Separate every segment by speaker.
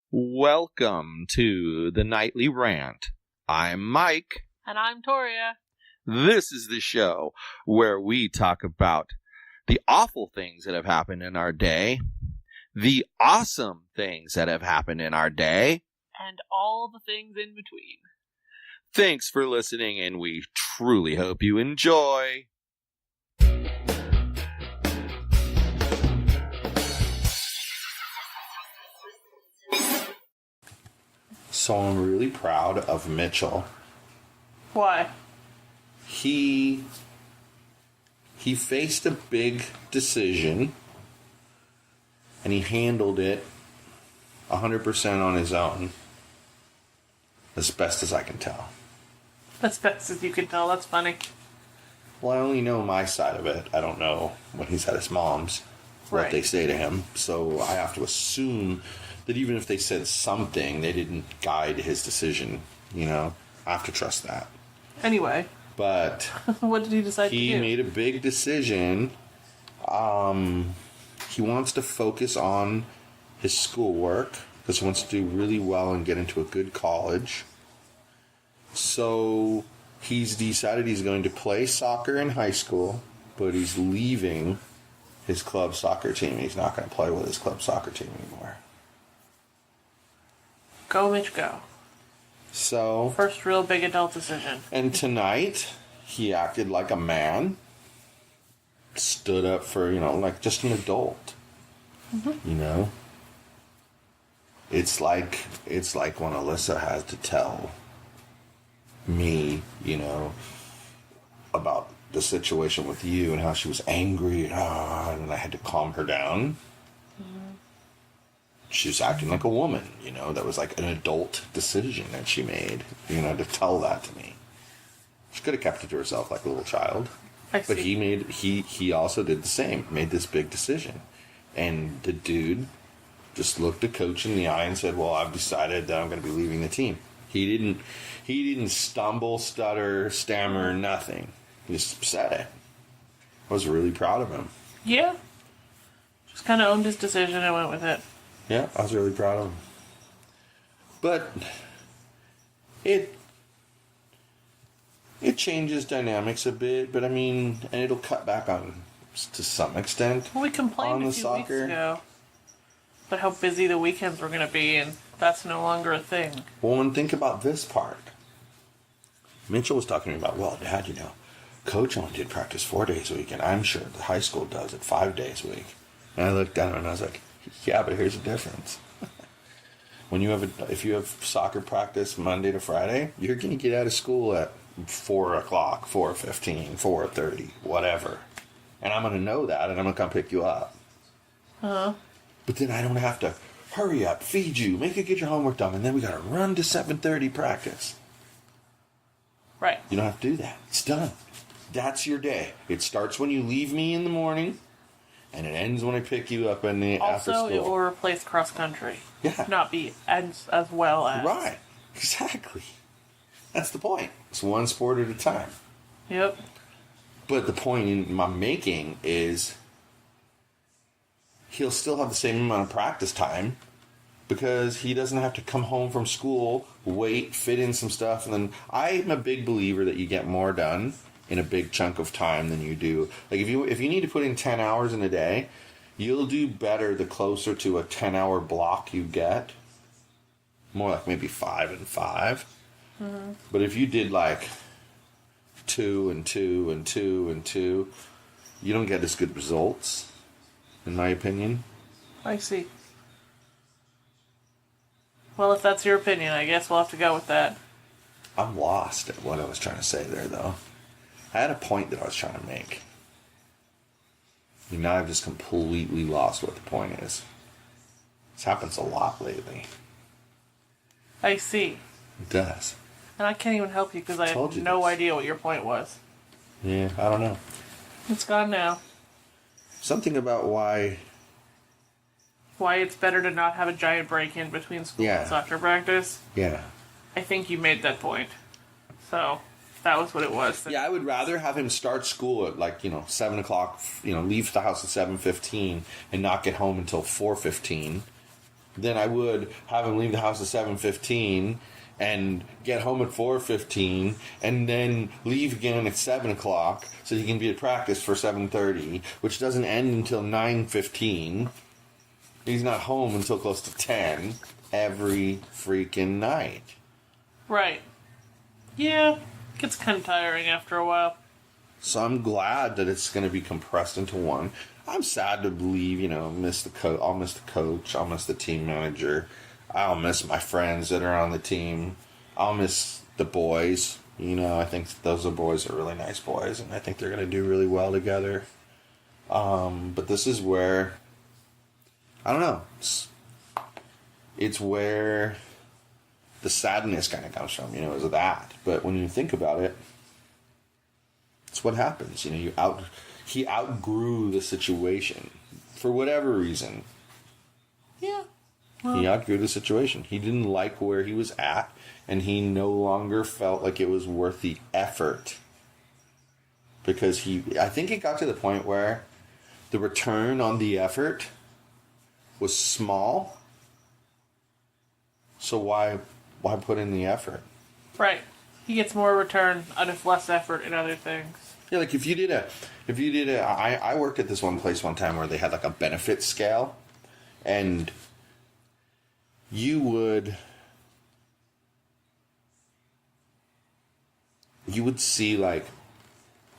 Speaker 1: Welcome to the Nightly Rant. I'm Mike.
Speaker 2: And I'm Torya.
Speaker 1: This is the show where we talk about the awful things that have happened in our day, the awesome things that have happened in our day,
Speaker 2: and all the things in between.
Speaker 1: Thanks for listening, and we truly hope you enjoy. So I'm really proud of Mitchell.
Speaker 2: Why?
Speaker 1: He faced a big decision, and he handled it 100% on his own, as best as I can tell.
Speaker 2: As best as you can tell, that's funny.
Speaker 1: Well, I only know my side of it. I don't know when he's at his mom's, what they say to him. So I have to assume that even if they said something, they didn't guide his decision, you know? I have to trust that.
Speaker 2: Anyway.
Speaker 1: But
Speaker 2: what did he decide to do?
Speaker 1: He made a big decision. He wants to focus on his schoolwork because he wants to do really well and get into a good college. So he's decided he's going to play soccer in high school, but he's leaving his club soccer team. He's not going to play with his club soccer team anymore.
Speaker 2: Go, Mitch, go.
Speaker 1: So,
Speaker 2: first real big adult decision.
Speaker 1: And tonight, he acted like a man. Stood up for, like just an adult. Mm-hmm. It's like when Alyssa has to tell me, about the situation with you and how she was angry and I had to calm her down. Mm-hmm. She was acting like a woman, that was like an adult decision that she made, to tell that to me. She could have kept it to herself like a little child.
Speaker 2: I see.
Speaker 1: But he also did the same, made this big decision. And the dude just looked the coach in the eye and said, well, I've decided that I'm going to be leaving the team. He didn't stumble, stutter, stammer, nothing. He just said it. I was really proud of him.
Speaker 2: Yeah. Just kind of owned his decision and went with it.
Speaker 1: Yeah, I was really proud of him. But it changes dynamics a bit, but and it'll cut back on to some extent.
Speaker 2: Well, we complained a few weeks ago about how busy the weekends were going to be, and that's no longer a thing.
Speaker 1: Well, and think about this part. Mitchell was talking about, well, Dad, Coach only did practice 4 days a week, and I'm sure the high school does it 5 days a week. And I looked at him and I was like, yeah, but here's the difference. If you have soccer practice Monday to Friday, you're going to get out of school at 4 o'clock, 4:15, 4:30, whatever. And I'm going to know that, and I'm going to come pick you up.
Speaker 2: Uh-huh.
Speaker 1: But then I don't have to hurry up, feed you, make you get your homework done, and then we got to run to 7:30 practice.
Speaker 2: Right.
Speaker 1: You don't have to do that. It's done. That's your day. It starts when you leave me in the morning, and it ends when I pick you up in the after school.
Speaker 2: Also, it will replace cross country.
Speaker 1: Yeah.
Speaker 2: Not be as well as.
Speaker 1: Right. Exactly. That's the point. It's one sport at a time.
Speaker 2: Yep.
Speaker 1: But the point I'm making is he'll still have the same amount of practice time because he doesn't have to come home from school, wait, fit in some stuff, and then I'm a big believer that you get more done in a big chunk of time than you do. Like if you need to put in 10 hours in a day, you'll do better the closer to a 10-hour block you get. More like maybe 5 and 5. Mm-hmm. But if you did like 2 and 2 and 2 and 2, you don't get as good results, in my opinion.
Speaker 2: I see. Well, if that's your opinion, I guess we'll have to go with that.
Speaker 1: I'm lost at what I was trying to say there, though. I had a point that I was trying to make. And now I've just completely lost what the point is. This happens a lot lately.
Speaker 2: I see.
Speaker 1: It does.
Speaker 2: And I can't even help you because I have no idea what your point was.
Speaker 1: Yeah, I don't know.
Speaker 2: It's gone now.
Speaker 1: Something about why
Speaker 2: it's better to not have a giant break in between school and soccer practice.
Speaker 1: Yeah.
Speaker 2: I think you made that point. So, that was what it was.
Speaker 1: Yeah, I would rather have him start school at 7 o'clock, leave the house at 7:15 and not get home until 4:15 than I would have him leave the house at 7:15 and get home at 4:15 and then leave again at 7 o'clock so he can be at practice for 7:30, which doesn't end until 9:15. He's not home until close to 10 every freaking night.
Speaker 2: Right. Yeah, it gets kind of tiring after a while.
Speaker 1: So I'm glad that it's going to be compressed into one. I'm sad to leave, miss the coach. I'll miss the coach. I'll miss the team manager. I'll miss my friends that are on the team. I'll miss the boys. I think those boys are really nice boys, and I think they're going to do really well together. But this is where, I don't know, it's where the sadness kind of comes from, is that. But when you think about it, it's what happens. He outgrew the situation for whatever reason.
Speaker 2: Yeah.
Speaker 1: He outgrew the situation. He didn't like where he was at, and he no longer felt like it was worth the effort. Because I think it got to the point where the return on the effort was small. So why put in the effort?
Speaker 2: Right. He gets more return out of less effort in other things.
Speaker 1: Yeah, like I worked at this one place one time where they had like a benefit scale, and you would see like,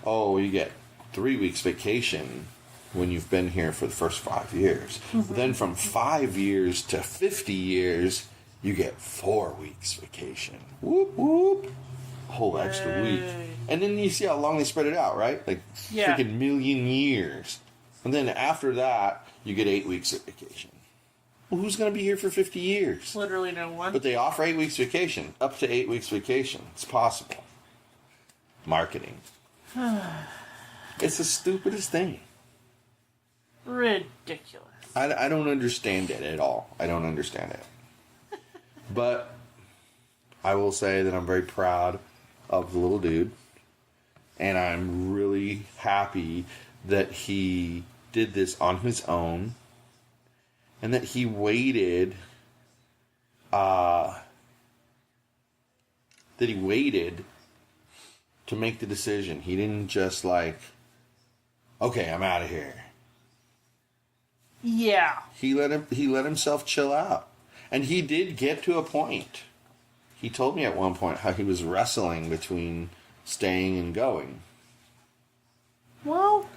Speaker 1: oh, you get 3 weeks vacation when you've been here for the first 5 years. Mm-hmm. Then from 5 years to 50 years, you get 4 weeks vacation. Whoop, whoop. Whole extra week. And then you see how long they spread it out, right? Like freaking million years. And then after that, you get 8 weeks of vacation. Well, who's going to be here for 50 years?
Speaker 2: Literally no one.
Speaker 1: But they offer 8 weeks vacation. Up to 8 weeks vacation. It's possible. Marketing. It's the stupidest thing.
Speaker 2: Ridiculous.
Speaker 1: I don't understand it at all. I don't understand it. But I will say that I'm very proud of the little dude. And I'm really happy that he did this on his own. And that he waited. To make the decision. He didn't just like, okay, I'm out of here.
Speaker 2: Yeah.
Speaker 1: He let himself chill out. And he did get to a point. He told me at one point how he was wrestling between staying and going.
Speaker 2: Well,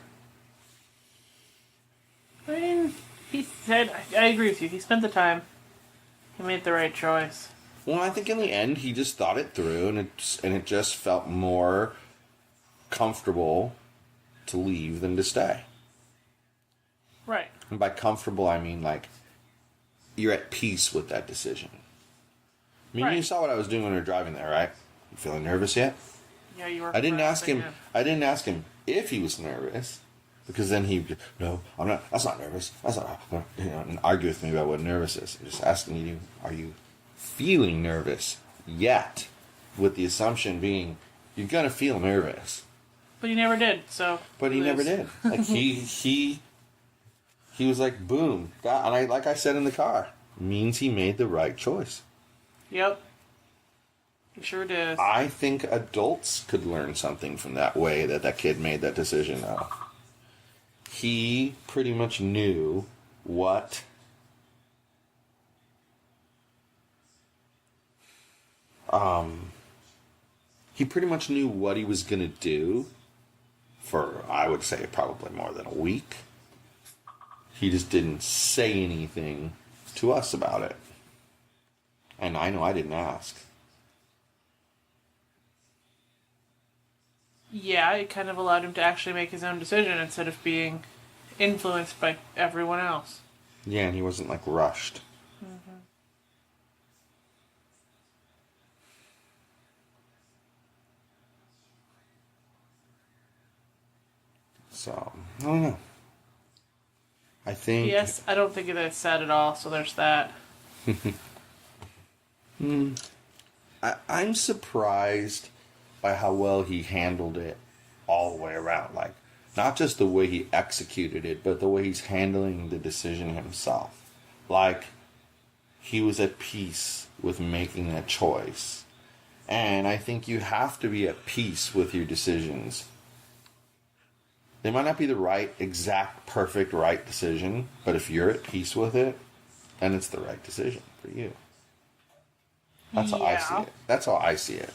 Speaker 2: I mean, he said, I agree with you. He spent the time. He made the right choice.
Speaker 1: Well, I think in the end he just thought it through, and it just felt more comfortable to leave than to stay.
Speaker 2: Right.
Speaker 1: And by comfortable, I mean like you're at peace with that decision. I mean, you saw what I was doing when we were driving there, right? You feeling nervous yet?
Speaker 2: Yeah, you were.
Speaker 1: I didn't ask him if he was nervous, because then no, I'm not. That's not nervous. That's not. And argue with me about what nervous is. I'm just asking you, are you feeling nervous yet? With the assumption being, you're gonna feel nervous.
Speaker 2: But he never did. So.
Speaker 1: But he never did. Like he was like, boom, and like I said in the car, means he made the right choice.
Speaker 2: Yep. He sure did.
Speaker 1: I think adults could learn something from that way that kid made that decision of. He pretty much knew what he was going to do for, I would say, probably more than a week. He just didn't say anything to us about it. And I know I didn't ask.
Speaker 2: Yeah, it kind of allowed him to actually make his own decision instead of being influenced by everyone else.
Speaker 1: Yeah, and he wasn't, like, rushed.
Speaker 2: Mm-hmm.
Speaker 1: So, I don't know. I think...
Speaker 2: Yes, I don't think that's sad at all, so there's that.
Speaker 1: I'm surprised by how well he handled it all the way around. Like, not just the way he executed it, but the way he's handling the decision himself. Like, he was at peace with making that choice. And I think you have to be at peace with your decisions. They might not be the right, exact, perfect, right decision, but if you're at peace with it, then it's the right decision for you. That's how I see it. That's how I see it.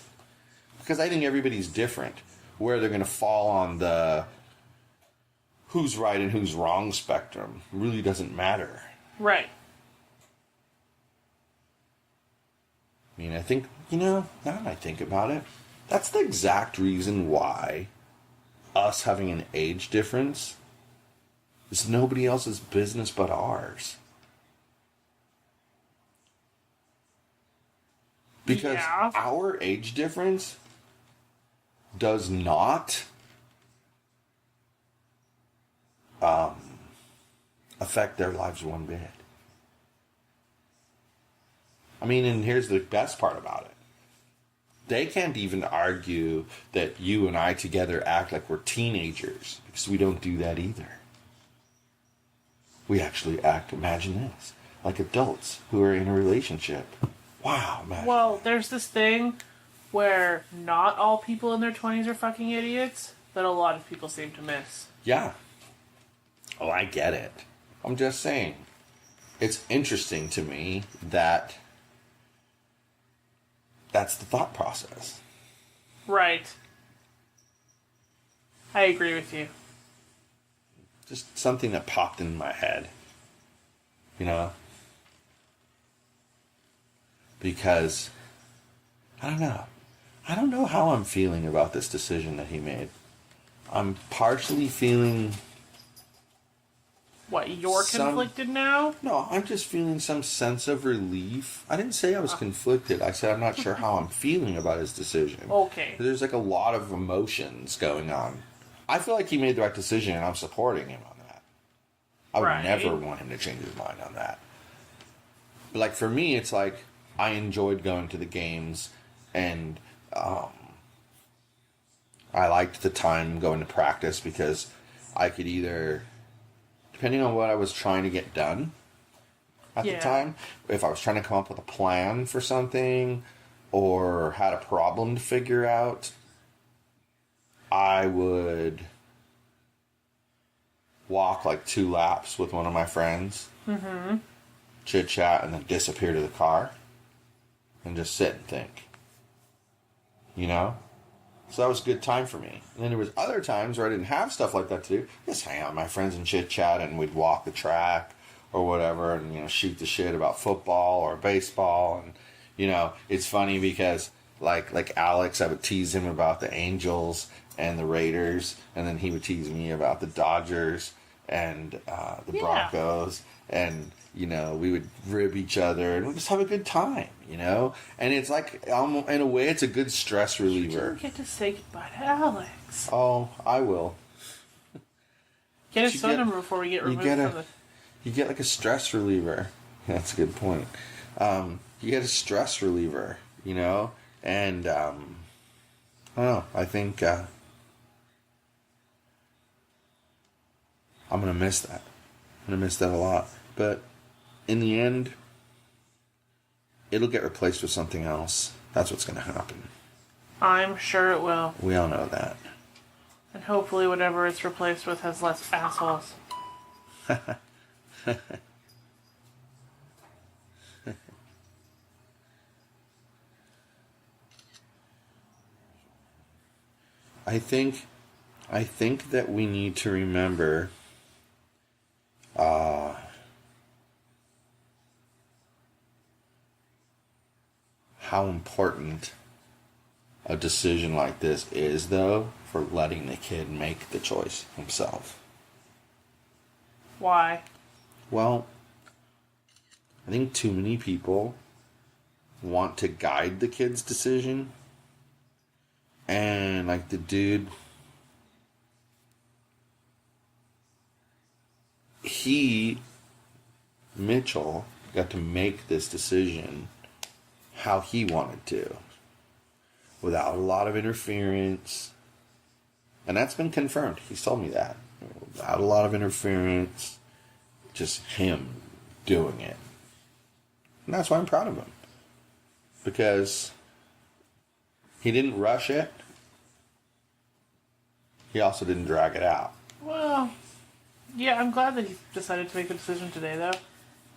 Speaker 1: Because I think everybody's different. Where they're going to fall on the who's right and who's wrong spectrum really doesn't matter.
Speaker 2: Right.
Speaker 1: I mean, I think, now that I think about it, that's the exact reason why us having an age difference is nobody else's business but ours. Because our age difference does not affect their lives one bit. I mean, and here's the best part about it. They can't even argue that you and I together act like we're teenagers, because we don't do that either. We actually act, imagine this, like adults who are in a relationship. Wow, man.
Speaker 2: Well, there's this thing where not all people in their 20s are fucking idiots that a lot of people seem to miss.
Speaker 1: Yeah. Oh, I get it. I'm just saying. It's interesting to me that that's the thought process.
Speaker 2: Right. I agree with you.
Speaker 1: Just something that popped in my head. Because, I don't know. I don't know how I'm feeling about this decision that he made. I'm partially feeling...
Speaker 2: What, you're conflicted now?
Speaker 1: No, I'm just feeling some sense of relief. I didn't say I was conflicted. I said I'm not sure how I'm feeling about his decision.
Speaker 2: Okay.
Speaker 1: There's like a lot of emotions going on. I feel like he made the right decision, and I'm supporting him on that. I would never want him to change his mind on that. But like for me, it's like I enjoyed going to the games, and I liked the time going to practice because I could either... Depending on what I was trying to get done at the time, if I was trying to come up with a plan for something or had a problem to figure out, I would walk like 2 laps with one of my friends, chit chat, and then disappear to the car and just sit and think. So that was a good time for me. And then there was other times where I didn't have stuff like that to do. Just hang out with my friends and chit chat, and we'd walk the track or whatever, and shoot the shit about football or baseball. And it's funny because like Alex, I would tease him about the Angels and the Raiders, and then he would tease me about the Dodgers and the Broncos, and we would rib each other and we'd just have a good time, and it's like in a way it's a good stress reliever.
Speaker 2: You didn't get to say goodbye to Alex.
Speaker 1: Oh, I will.
Speaker 2: Get his phone number before we get removed from the...
Speaker 1: You get like a stress reliever. That's a good point. You get a stress reliever, and I don't know, I think I'm gonna miss that. I'm gonna miss that a lot. But in the end, it'll get replaced with something else. That's what's gonna happen.
Speaker 2: I'm sure it will.
Speaker 1: We all know that.
Speaker 2: And hopefully whatever it's replaced with has less assholes.
Speaker 1: I think that we need to remember how important a decision like this is, though, for letting the kid make the choice himself.
Speaker 2: Why?
Speaker 1: Well, I think too many people want to guide the kid's decision. And, like, the dude... Mitchell, got to make this decision how he wanted to, without a lot of interference. And that's been confirmed. He's told me that. Without a lot of interference, just him doing it. And that's why I'm proud of him. Because he didn't rush it. He also didn't drag it out.
Speaker 2: Well, yeah, I'm glad that he decided to make the decision today, though.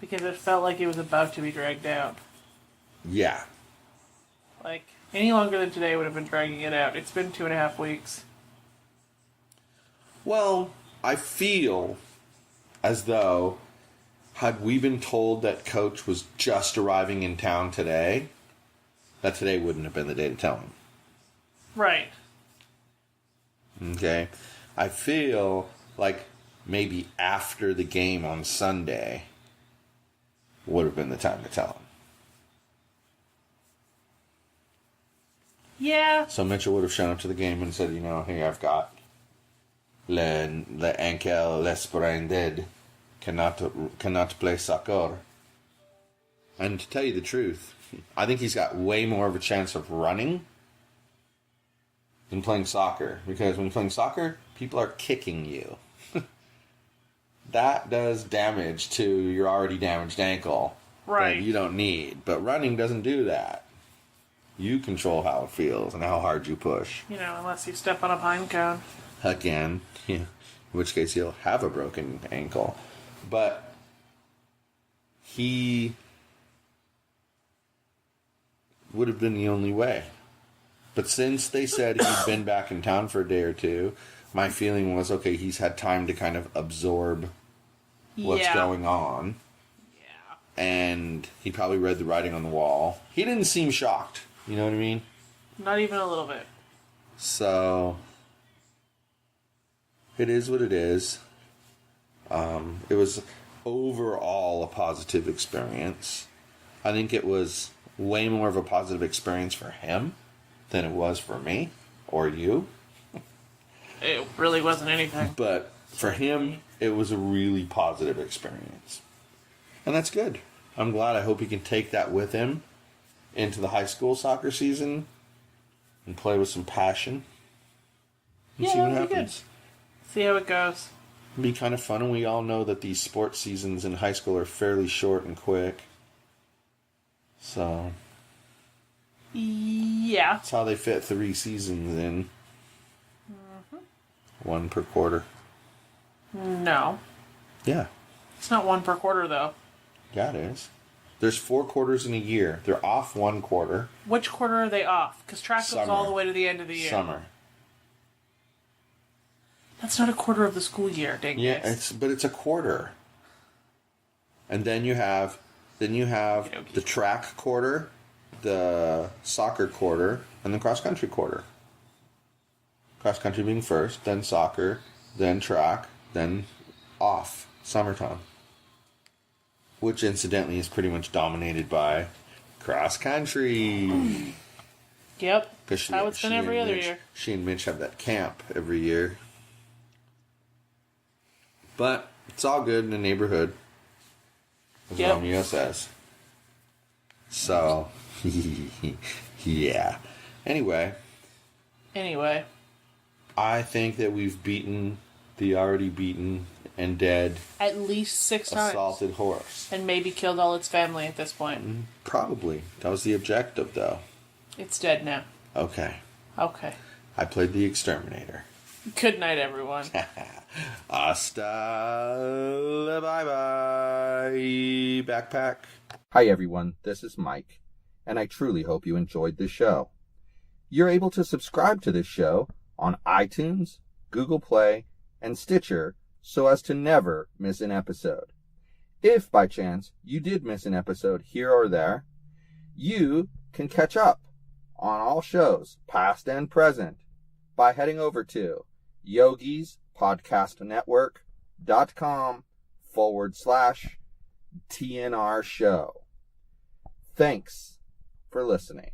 Speaker 2: Because it felt like it was about to be dragged out.
Speaker 1: Yeah.
Speaker 2: Like, any longer than today would have been dragging it out. It's been 2.5 weeks.
Speaker 1: Well, I feel as though, had we been told that Coach was just arriving in town today, that today wouldn't have been the day to tell him.
Speaker 2: Right.
Speaker 1: Okay? I feel like maybe after the game on Sunday would have been the time to tell him.
Speaker 2: Yeah.
Speaker 1: So Mitchell would have shown up to the game and said, hey, I've got le ankle sprained, cannot play soccer. And to tell you the truth, I think he's got way more of a chance of running than playing soccer. Because when you're playing soccer, people are kicking you. That does damage to your already damaged ankle.
Speaker 2: Right.
Speaker 1: That you don't need. But running doesn't do that. You control how it feels and how hard you push.
Speaker 2: Unless you step on a pine cone.
Speaker 1: Again, yeah. In which case he'll have a broken ankle. But he would have been the only way. But since they said he'd been back in town for a day or two, my feeling was, okay, he's had time to kind of absorb what's going on.
Speaker 2: Yeah.
Speaker 1: And he probably read the writing on the wall. He didn't seem shocked. You know what I mean?
Speaker 2: Not even a little bit.
Speaker 1: So, it is what it is. It was overall a positive experience. I think it was way more of a positive experience for him than it was for me or you.
Speaker 2: It really wasn't anything.
Speaker 1: But for him, it was a really positive experience. And that's good. I'm glad. I hope he can take that with him into the high school soccer season and play with some passion and see what happens.
Speaker 2: Good. See how it goes.
Speaker 1: It'll be kind of fun, and we all know that these sports seasons in high school are fairly short and quick. So
Speaker 2: yeah,
Speaker 1: that's how they fit 3 seasons in. 1 per quarter.
Speaker 2: No.
Speaker 1: Yeah.
Speaker 2: It's not 1 per quarter, though.
Speaker 1: Yeah, it is. There's 4 quarters in a year. They're off 1 quarter.
Speaker 2: Which quarter are they off? Because track goes all the way to the end of the year.
Speaker 1: Summer.
Speaker 2: That's not a quarter of the school year, dang
Speaker 1: Yeah,
Speaker 2: guys.
Speaker 1: but it's a quarter. And then you have the track quarter, the soccer quarter, and the cross country quarter. Cross country being first, then soccer, then track, then off, summertime. Which incidentally is pretty much dominated by cross country.
Speaker 2: Yep. That's how it's been every other year.
Speaker 1: She and Mitch have that camp every year. But it's all good in the neighborhood, as Romeo says. So, yeah. Anyway, I think that we've beaten the already beaten and dead
Speaker 2: at least 6 times.
Speaker 1: Assaulted horse.
Speaker 2: And maybe killed all its family at this point.
Speaker 1: Probably. That was the objective, though.
Speaker 2: It's dead now.
Speaker 1: Okay.
Speaker 2: I
Speaker 1: played the exterminator.
Speaker 2: Good night, everyone.
Speaker 1: Hasta la bye-bye, backpack.
Speaker 3: Hi, everyone. This is Mike, and I truly hope you enjoyed this show. You're able to subscribe to this show on iTunes, Google Play, and Stitcher so as to never miss an episode. If, by chance, you did miss an episode here or there, you can catch up on all shows, past and present, by heading over to yogispodcastnetwork.com/TNR show. Thanks for listening.